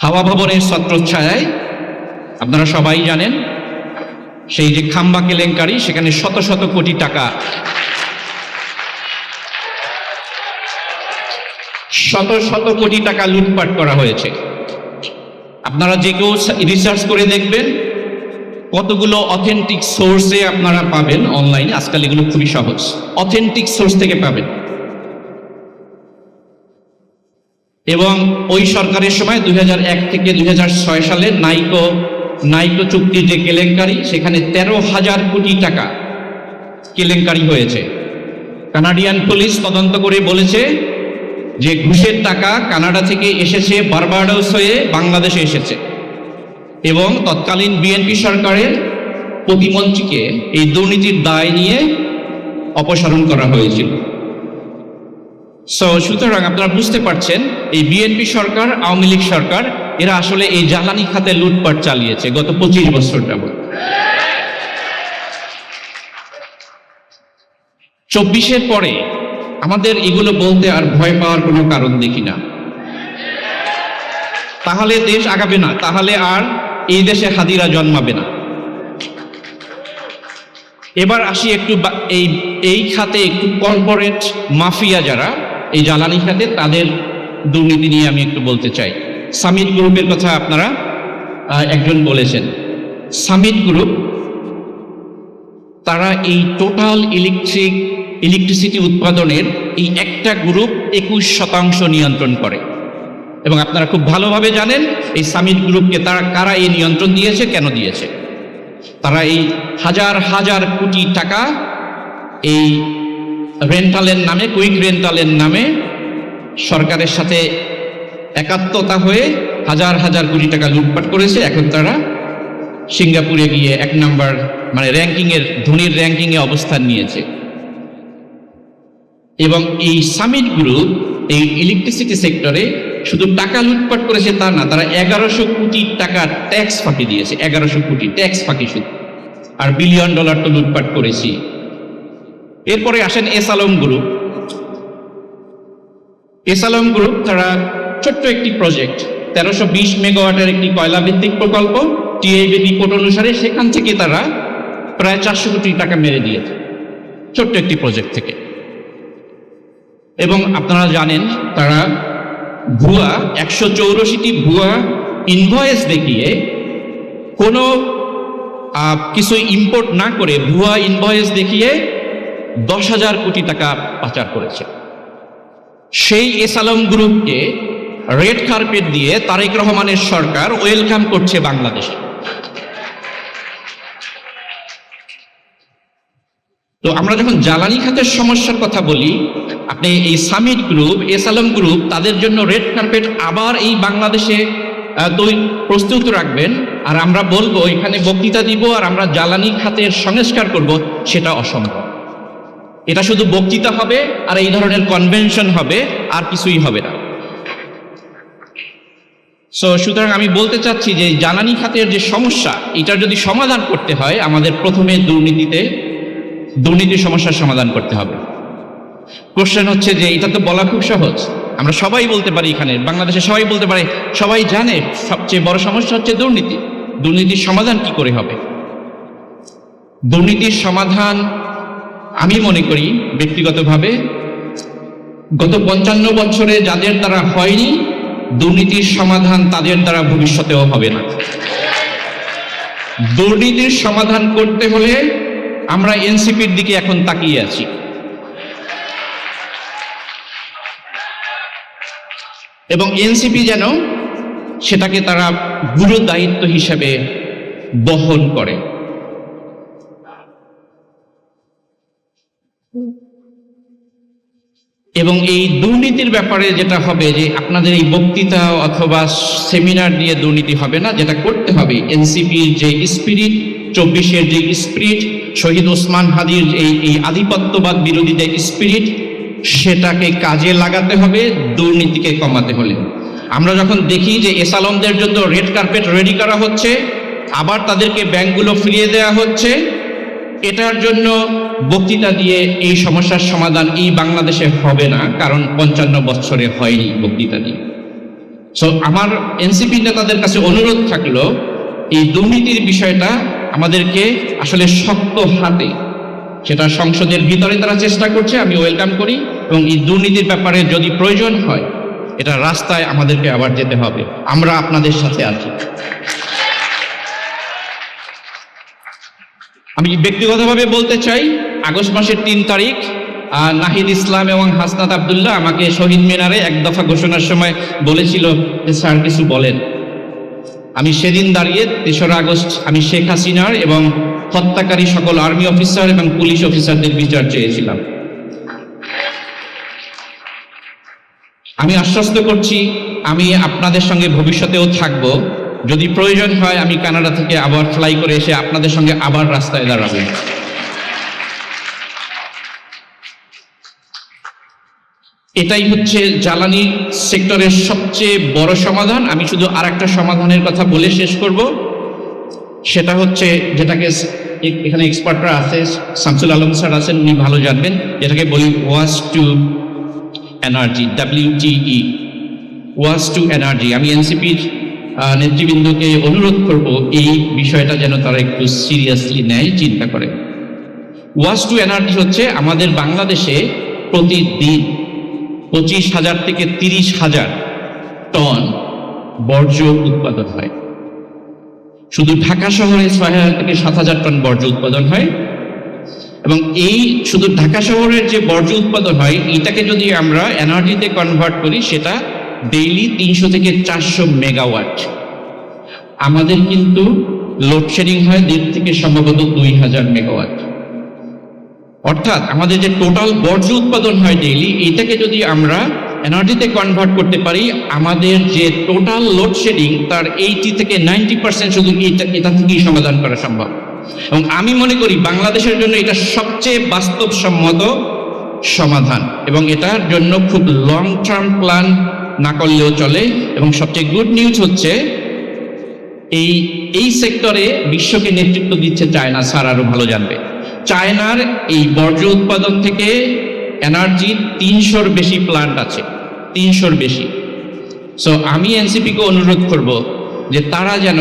হাওয়া ভবনের ছত্রছায়ায় আপনারা সবাই জানেন সেই যে খাম্বা কেলেঙ্কারি, সেখানে শত শত কোটি টাকা, শত শত কোটি টাকা লুটপাট করা হয়েছে। আপনারা যে কেউ রিসার্চ করে দেখবেন, কতগুলো অথেন্টিক সোর্সে আপনারা পাবেন অনলাইনে। আজকাল এগুলো খুবই সহজ, অথেন্টিক সোর্স থেকে পাবেন। এবং ওই সরকারের সময় 2001 থেকে 2006 সালে নাইকো চুক্তির যে কেলেঙ্কারি, সেখানে 13,000 কোটি টাকা কেলেঙ্কারি হয়েছে। কানাডিয়ান পুলিশ তদন্ত করে বলেছে যে ঘুষের টাকা কানাডা থেকে এসেছে, বারবাডোস হয়ে বাংলাদেশে এসেছে, এবং তৎকালীন বিএনপি সরকারের প্রতিমন্ত্রীকে এই দুর্নীতির দায় নিয়ে অপসারণ করা হয়েছিল। সুতরাং আপনারা বুঝতে পারছেন, এই বিএনপি সরকার, আওয়ামী লীগ সরকার, এরা আসলে এই জ্বালানি খাতে লুটপাট চালিয়েছে গত 25 বছর যাবত। 24-এর পরে আমাদের এগুলো বলতে আর ভয় পাওয়ার কোনো কারণ দেখি না। তাহলে দেশ আগাবে না, তাহলে আর এই দেশে হাদিরা জন্মাবে না। এবার আসি একটু এই খাতে একটু কর্পোরেট মাফিয়া যারা এই জ্বালানি খাতে, তাদের দুর্নীতি নিয়ে আমি একটু বলতে চাই। সামিট গ্রুপের কথা আপনারা একজন বলেছেন। সামিট গ্রুপ, তারা এই টোটাল ইলেকট্রিসিটি উৎপাদনের এই একটা গ্রুপ 21% নিয়ন্ত্রণ করে। এবং আপনারা খুব ভালোভাবে জানেন এই সামিট গ্রুপকে কারা এই নিয়ন্ত্রণ দিয়েছে, কেন দিয়েছে। তারা এই হাজার হাজার কোটি টাকা এই রেন্টালের নামে, কুইক রেন্টালের নামে সরকারের সাথে একাত্মতা হয়ে হাজার হাজার কোটি টাকা লুটপাট করেছে। এখন তারা সিঙ্গাপুরে গিয়ে 1 নাম্বার, মানে র্যাঙ্কিংয়ের, ধনীর র্যাঙ্কিংয়ে অবস্থান নিয়েছে। এবং এই সামিট গ্রুপ এই ইলেকট্রিসিটি সেক্টরে শুধু টাকা লুটপাট করেছে তা না, তারা 1100 কোটি টাকা ট্যাক্স ফাঁকি দিয়েছে। 1100 কোটি ট্যাক্স ফাঁকি শুধু, আর $1 বিলিয়ন তো লুটপাট করেছি। এরপরে আসেন এসালম গ্রুপ। এসালম গ্রুপ, তারা ছোট্ট একটি প্রজেক্ট, 1320 মেগাওয়াটের একটি কয়লা ভিত্তিক প্রকল্প, টিআইবি রিপোর্ট অনুসারে সেখান থেকে তারা প্রায় 400 কোটি টাকা মেরে দিয়েছে, ছোট্ট একটি প্রজেক্ট থেকে। এবং আপনারা জানেন তারা ভুয়া 184টি ভুয়া ইনভয়েস দেখিয়ে, কোনো কিছু ইম্পোর্ট না করে ভুয়া ইনভয়েস দেখিয়ে 10,000 কোটি টাকা পাচার করেছে। সেই এসালম গ্রুপকে রেড কার্পেট দিয়ে তারেক রহমানের সরকার ওয়েলকাম করছে বাংলাদেশে। তো আমরা যখন জ্বালানি খাতের সমস্যার কথা বলি, আপনি এই সামিট গ্রুপ, এসালম গ্রুপ, তাদের জন্য রেড কার্পেট আবার এই বাংলাদেশে প্রস্তুত রাখবেন, আর আমরা বলবো এখানে বক্তৃতা দিব আর আমরা জ্বালানি খাতের সংস্কার করব, সেটা অসম্ভব। এটা শুধু বক্তৃতা হবে আর এই ধরনের কনভেনশন হবে, আর কিছুই হবে না। সুতরাং আমি বলতে চাচ্ছি যে জ্বালানি খাতের যে সমস্যা, এটার যদি সমাধান করতে হয়, আমাদের প্রথমে দুর্নীতির সমস্যার সমাধান করতে হবে। কোশ্চেন হচ্ছে যে এটা তো বলা খুব সহজ, আমরা সবাই বলতে পারি, এখানে বাংলাদেশে সবাই বলতে পারে, সবাই জানে সবচেয়ে বড় সমস্যা হচ্ছে দুর্নীতি। দুর্নীতির সমাধান কি করে হবে? দুর্নীতির সমাধান আমি মনে করি ব্যক্তিগতভাবে, গত 55 বছরে যাদের দ্বারা হয়নি, দুর্নীতির সমাধান তাদের দ্বারা ভবিষ্যতেও হবে না। দুর্নীতির সমাধান করতে হলে আমরা এনসিপির দিকে এখন তাকিয়ে আছি। এবং এনসিপি যেন সেটাকে তারা গুরু দায়িত্ব হিসেবে বহন করে। এবং এই দুর্নীতির ব্যাপারে যেটা হবে, যে আপনাদের এই বক্তৃতা অথবা সেমিনার দিয়ে দুর্নীতি হবে না। যেটা করতে হবে, এনসিপির যে স্পিরিট, 24-এর যে স্পিরিট, শহীদ ওসমান হাদির এই আধিপত্যবাদ বিরোধী যে স্পিরিট, সেটাকে কাজে লাগাতে হবে দুর্নীতিকে কমাতে হলে। আমরা যখন দেখি যে এসালমদের জন্য রেড কার্পেট রেডি করা হচ্ছে, আবার তাদেরকে ব্যাংকগুলো ফিরিয়ে দেওয়া হচ্ছে, এটার জন্য বক্তৃতা দিয়ে এই সমস্যার সমাধান এই বাংলাদেশে হবে না, কারণ 55 বছরে হয়নি বক্তৃতা দিয়ে। সো আমার এনসিপি নেতাদের কাছে অনুরোধ থাকলো, এই দুর্নীতির বিষয়টা আমাদেরকে আসলে শক্ত হাতে, সেটা সংসদের ভিতরে তারা চেষ্টা করছে, আমি ওয়েলকাম করি, এবং এই দুর্নীতির ব্যাপারে যদি প্রয়োজন হয় এটা রাস্তায় আমাদেরকে আবার যেতে হবে, আমরা আপনাদের সাথে আছি। আমি ব্যক্তিগতভাবে বলতে চাই, আগস্ট মাসের 3 তারিখ নাহিদ ইসলাম এবং হাসনাত আব্দুল্লাহ আমাকে শহীদ মিনারে এক দফা ঘোষণার সময় বলেছিল যে স্যার কিছু বলেন। আমি সেদিন দাঁড়িয়ে 3রা আগস্ট আমি শেখ হাসিনার এবং হত্যাকারী সকল আর্মি অফিসার এবং পুলিশ অফিসারদের বিচার চেয়েছিলাম। আমি আশ্বস্ত করছি আমি আপনাদের সঙ্গে ভবিষ্যতেও থাকব, যদি প্রয়োজন হয় আমি কানাডা থেকে আবার ফ্লাই করে এসে আপনাদের সঙ্গে আবার রাস্তায় দাঁড়াবো। এটাই হচ্ছে জ্বালানি সেক্টরের সবচেয়ে বড় সমাধান। আমি শুধু আরেকটা সমাধানের কথা বলে শেষ করব, সেটা হচ্ছে যেটাকে এখানে এক্সপার্টরা আছে, শামসুল আলম স্যার আছেন, উনি ভালো জানবেন, যেটাকে বলি waste to energy, WTE, waste to energy. আমি এনসিপির নেতৃবৃন্দকে অনুরোধ করব এই বিষয়টা যেন তারা একটু সিরিয়াসলি নেয়, চিন্তা করে। ওয়াশ টু এনার্জি হচ্ছে আমাদের বাংলাদেশে প্রতিদিন 25,000 থেকে 30,000 টন বর্জ্য উৎপাদন হয়। শুধু ঢাকা শহরে 6,000 থেকে 7,000 টন বর্জ্য উৎপাদন হয়, এবং এই শুধু ঢাকা শহরের যে বর্জ্য উৎপাদন হয় এটাকে যদি আমরা এনার্জিতে কনভার্ট করি সেটা ডেইলি 300 থেকে 400 মেগাওয়াট। আমাদের কিন্তু লোডশেডিং হয় 1.5 থেকে সম্ভবত 2,000 মেগাওয়াট। অর্থাৎ আমাদের যে টোটাল বর্জ্য উৎপাদন হয় ডেইলি, এটাকে যদি আমরা এনার্জিতে কনভার্ট করতে পারি, আমাদের যে টোটাল লোডশেডিং তার 80 থেকে 90% শুধু এটা থেকেই সমাধান করা সম্ভব। এবং আমি মনে করি বাংলাদেশের জন্য এটা সবচেয়ে বাস্তবসম্মত সমাধান, এবং এটার জন্য খুব লং টার্ম প্ল্যান না করলেও চলে। এবং সবচেয়ে গুড নিউজ হচ্ছে এই সেক্টরে বিশ্বকে নেতৃত্ব দিচ্ছে চায়না, স্যার আরো ভালো জানবে। চায়নার এই বর্জ্য উৎপাদন থেকে এনার্জির 300-র বেশি প্ল্যান্ট আছে, 300-র বেশি। সো আমি এনসিপিকে অনুরোধ করব যে তারা যেন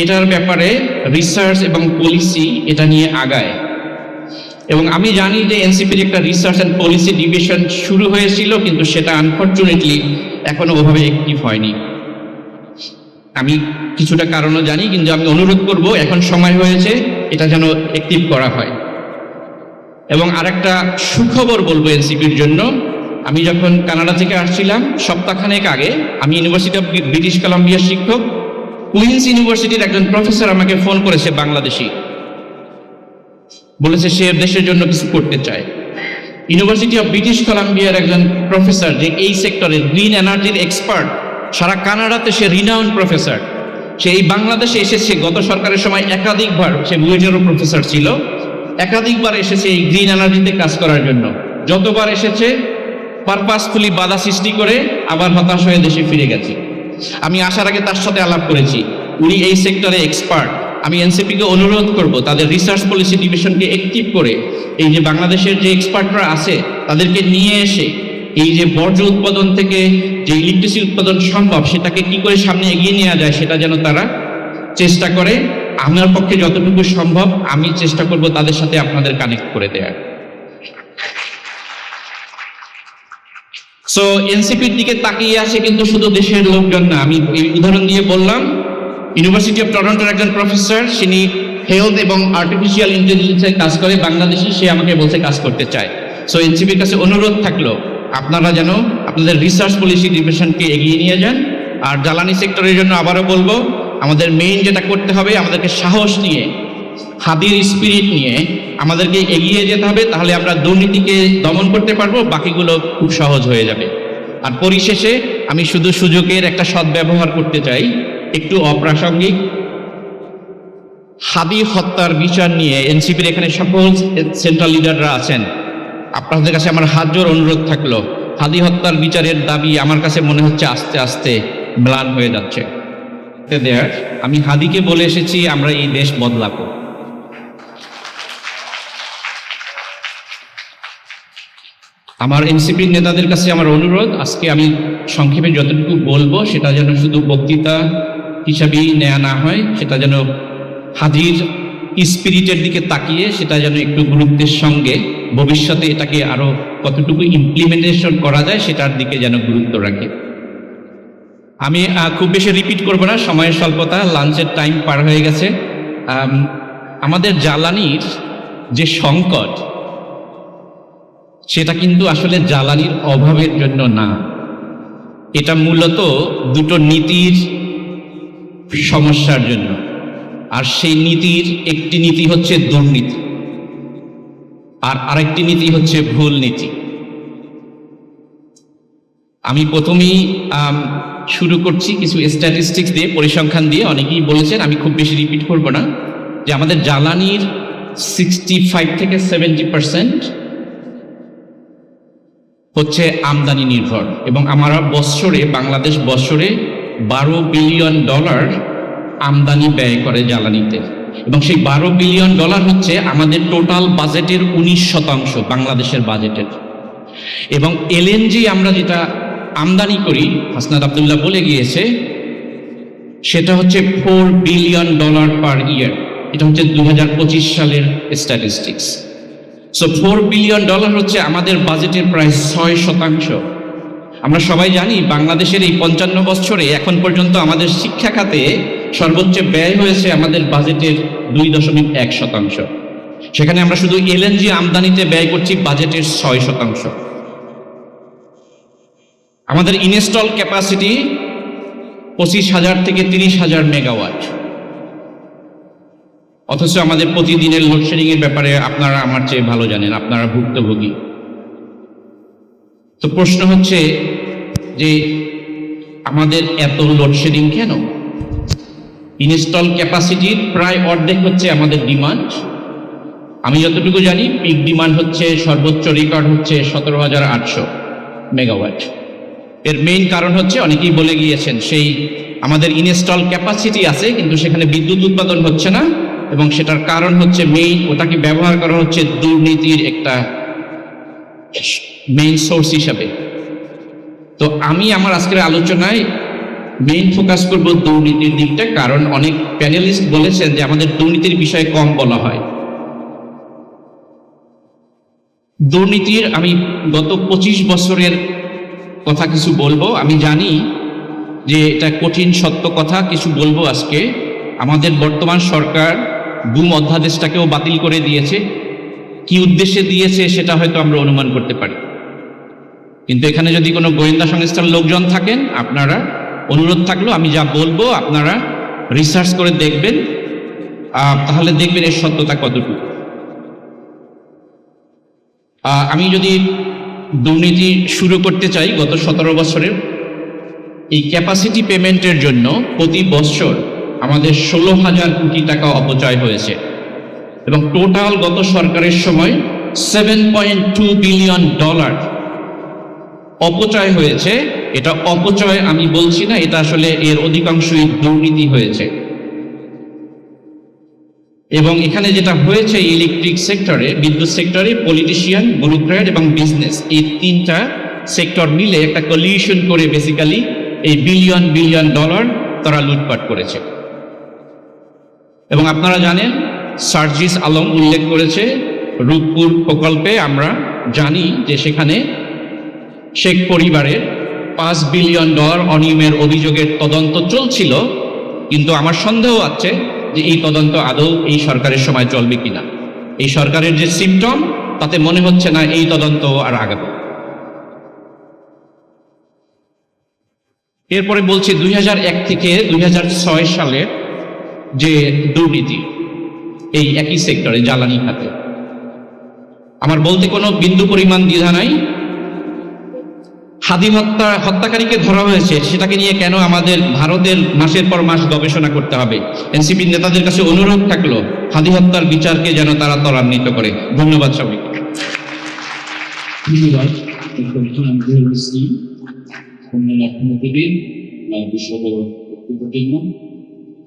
এটার ব্যাপারে রিসার্চ এবং পলিসি এটা নিয়ে আগায়। এবং আমি জানি যে এনসিপির একটা রিসার্চ অ্যান্ড পলিসি ডিভিশন শুরু হয়েছিল, কিন্তু সেটা আনফর্চুনেটলি এখনো ওভাবে অ্যাক্টিভ হয়নি। আমি কিছুটা কারণও জানি, কিন্তু আমি অনুরোধ করব এখন সময় হয়েছে এটা যেন অ্যাক্টিভ করা হয়। এবং আরেকটা সুখবর বলবো এনসিপির জন্য, আমি যখন কানাডা থেকে আসছিলাম সপ্তাহখানেক আগে, আমি ইউনিভার্সিটি অফ ব্রিটিশ কলাম্বিয়ার শিক্ষক, কুইন্স ইউনিভার্সিটির একজন প্রফেসর আমাকে ফোন করেছে, বাংলাদেশি, বলেছে সে দেশের জন্য কিছু করতে চায়। ইউনিভার্সিটি অফ ব্রিটিশ কলাম্বিয়ার একজন প্রফেসর, যে এই সেক্টরে গ্রিন এনার্জির এক্সপার্ট, সারা কানাডাতে সে রিনাউন্ড প্রফেসর, সে এই বাংলাদেশে এসেছে গত সরকারের সময় একাধিকবার, সে বুয়েটেরও প্রফেসর ছিল, একাধিকবার এসেছে এই গ্রিন এনার্জিতে কাজ করার জন্য। যতবার এসেছে পারপাসফুলি বাধা সৃষ্টি করে আবার হতাশ হয়ে দেশে ফিরে গেছে। আমি আসার আগে তার সাথে আলাপ করেছি, উনি এই সেক্টরে এক্সপার্ট। আমি এনসিপিকে অনুরোধ করব তাদের রিসার্চ পলিসি ডিভিশনকে অ্যাক্টিভ করে এই যে বাংলাদেশের যে এক্সপার্টরা আছে তাদেরকে নিয়ে এসে এই যে বর্জ্য উৎপাদন থেকে যে ইলেকট্রিসিটি উৎপাদন সম্ভব সেটাকে কি করে সামনে এগিয়ে নেওয়া যায় সেটা যেন তারা চেষ্টা করে। আমার পক্ষে যতটুকু সম্ভব আমি চেষ্টা করব তাদের সাথে আপনাদের কানেক্ট করে দেওয়ার। সো এনসিপির দিকে তাকিয়ে আছে কিন্তু শুধু দেশের লোকজন না। আমি এই উদাহরণ দিয়ে বললাম, ইউনিভার্সিটি অফ টরন্টোর একজন প্রফেসর, তিনি হেলথ এবং আর্টিফিশিয়াল ইন্টেলিজেন্সে কাজ করে বাংলাদেশে, সে আমাকে বলছে কাজ করতে চায়। সো এনসিপির কাছে অনুরোধ থাকলো আপনারা যেন আপনাদের রিসার্চ পলিসি ডিভিশনকে এগিয়ে নিয়ে যান। আর জ্বালানি সেক্টরের জন্য আবারও বলবো, আমাদের মেইন যেটা করতে হবে, আমাদেরকে সাহস নিয়ে, খাদির স্পিরিট নিয়ে আমাদেরকে এগিয়ে যেতে হবে, তাহলে আমরা দুর্নীতিকে দমন করতে পারবো, বাকিগুলো খুব সহজ হয়ে যাবে। আর পরিশেষে আমি শুধু সুযোগের একটা সদ্ব্যবহার করতে চাই, একটু অপ্রাসঙ্গিক। খাদি হত্যার বিচার নিয়ে এনসিপির এখানে সকল সেন্ট্রাল লিডাররা আছেন, আপনাদের কাছে আমার হাত জোর অনুরোধ থাকলো, খাদি হত্যার বিচারের দাবি আমার কাছে মনে হচ্ছে আস্তে আস্তে ম্লান হয়ে যাচ্ছে। আমি হাদিকে বলে এসেছি আমরা এই দেশ বদলাবো। আমার এনসিপির নেতাদের কাছে আমার অনুরোধ, আজকে আমি সংক্ষেপে যতটুকু বলবো সেটা যেন শুধু বক্তৃতা হিসাবেই নেওয়া না হয়, সেটা যেন হাজির স্পিরিটের দিকে তাকিয়ে সেটা যেন একটু গুরুত্বের সঙ্গে ভবিষ্যতে এটাকে আরো কতটুকু ইমপ্লিমেন্টেশন করা যায় সেটার দিকে যেন গুরুত্ব রাখে। আমি খুব বেশি রিপিট করব না, সময়ের স্বল্পতা, লাঞ্চের টাইম পার হয়ে গেছে। আমাদের জ্বালানির যে সংকট সেটা কিন্তু আসলে জ্বালানির অভাবের জন্য না, এটা মূলত দুটো নীতির সমস্যার জন্য। আর সেই নীতির একটি নীতি হচ্ছে দুর্নীতি, আর আরেকটি নীতি হচ্ছে ভুল নীতি। আমি প্রথমেই শুরু করছি কিছু স্ট্যাটিস্টিক্স দিয়ে, পরিসংখ্যান দিয়ে। অনেকেই বলেছেন, আমি খুব বেশি রিপিট করব না, যে আমাদের জ্বালানির 65 থেকে 70% হচ্ছে আমদানি নির্ভর, এবং আমরা বাংলাদেশ বছরে $12 বিলিয়ন আমদানি ব্যয় করে জ্বালানিতে, এবং সেই $12 বিলিয়ন হচ্ছে আমাদের টোটাল বাজেটের 19% বাংলাদেশের বাজেটের। এবং এলএনজি আমরা যেটা আমদানি করি, হাসনাত আব্দুল্লাহ বলে গিয়েছে, সেটা হচ্ছে $4 বিলিয়ন পার ইয়ার। এটা হচ্ছে 2025 সালের স্ট্যাটিস্টিক্স। সো $4 বিলিয়ন হচ্ছে আমাদের বাজেটের প্রায় 6%। আমরা সবাই জানি বাংলাদেশের এই 55 বছরে এখন পর্যন্ত আমাদের শিক্ষা খাতে সর্বোচ্চ ব্যয় হয়েছে আমাদের বাজেটের 2.1%। সেখানে আমরা শুধু এলএনজি আমদানিতে ব্যয় করছি বাজেটের 6%। আমাদের ইনস্টল ক্যাপাসিটি 25,000 থেকে 30,000 মেগাওয়াট, অথচ আমাদের প্রতিদিনের লোডশেডিং এর ব্যাপারে আপনারা আমার চেয়ে ভালো জানেন, আপনারা ভুক্তভোগী। তো প্রশ্ন হচ্ছে যে আমাদের এত লোডশেডিং কেন? ইনস্টল ক্যাপাসিটির প্রায় অর্ধেক হচ্ছে আমাদের ডিমান্ড। আমি যতটুকু জানি পিক ডিমান্ড হচ্ছে, সর্বোচ্চ রেকর্ড হচ্ছে 17,800 মেগাওয়াট। এর মেইন কারণ হচ্ছে, অনেকেই বলে গিয়েছেন, সেই আমাদের ইনস্টল ক্যাপাসিটি আছে কিন্তু সেখানে বিদ্যুৎ উৎপাদন হচ্ছে না, এবং সেটার কারণ হচ্ছে মেইন, ওটাকে ব্যবহার করা হচ্ছে দুর্নীতির একটা মেইন সোর্স হিসাবে। তো আমি আমার আজকের আলোচনায় মেইন ফোকাস করব দুর্নীতির দিকটা, কারণ অনেক প্যানেলিস্ট বলেছেন যে আমাদের দুর্নীতির বিষয়ে কম বলা হয়। দুর্নীতির আমি গত 25 বছরের কথা কিছু বলবো। আমি জানি যে এটা কঠিন সত্য কথা, কিছু বলবো আজকে। আমাদের বর্তমান সরকার গুম অধ্যাদেশটাকেও বাতিল করে দিয়েছে। কি উদ্দেশ্যে দিয়েছে সেটা হয়তো আমরা অনুমান করতে পারি, কিন্তু এখানে যদি কোনো গোয়েন্দা সংস্থার লোকজন থাকেন, আপনারা, অনুরোধ থাকলো আমি যা বলবো আপনারা রিসার্চ করে দেখবেন, তাহলে দেখবেন এর সত্যতা কতটুকু। আমি যদি দুর্নীতি শুরু করতে চাই, গত 17 বছরের এই ক্যাপাসিটি পেমেন্টের জন্য প্রতি বছর আমাদের 16,000 কোটি টাকা অপচয় হয়েছে, এবং টোটাল গত সরকারের সময় $7.2 বিলিয়ন অপচয় হয়েছে। এটা অপচয় আমি বলছি না, এটা আসলে এর অধিকাংশই দুর্নীতি হয়েছে। এবং এখানে যেটা হয়েছে, ইলেকট্রিক সেক্টরে, বিদ্যুৎ সেক্টরে, পলিটিশিয়ান, ব্যুরোক্র্যাট এবং বিজনেস, এই তিনটা সেক্টর মিলে একটা কলিউশন করে বেসিক্যালি এই বিলিয়ন বিলিয়ন ডলার তারা লুটপাট করেছে। এবং আপনারা জানেন, সার্জিস আলম উল্লেখ করেছে রূপপুর প্রকল্পে, আমরা জানি যে সেখানে শেখ পরিবারের $5 বিলিয়ন অনিয়মের অভিযোগের তদন্ত চলছিল, কিন্তু আমার সন্দেহ আছে যে এই তদন্ত আদৌ এই সরকারের সময় চলবে কিনা। এই সরকারের যে সিম্পটম, তাতে মনে হচ্ছে না এই তদন্ত আর আগাবে। এরপরে বলছি 2001 থেকে 2006 সালের যে দুর্নীতি এই একই সেক্টরে, জ্বালানি খাতে, আমার বলতে কোনো বিন্দু পরিমাণ দ্বিধা নাই। হাদি হত্যাকারীকে ধরা হয়েছে, সেটাকে নিয়ে কেন আমাদের ভারতের মাসের পর মাস গবেষণা করতে হবে? এনসিপির নেতাদের কাছে অনুরোধ থাকলো হাদি হত্যার বিচারকে যেন তারা ত্বরান্বিত করে। ধন্যবাদ সবাইকে। ধন্যবাদ।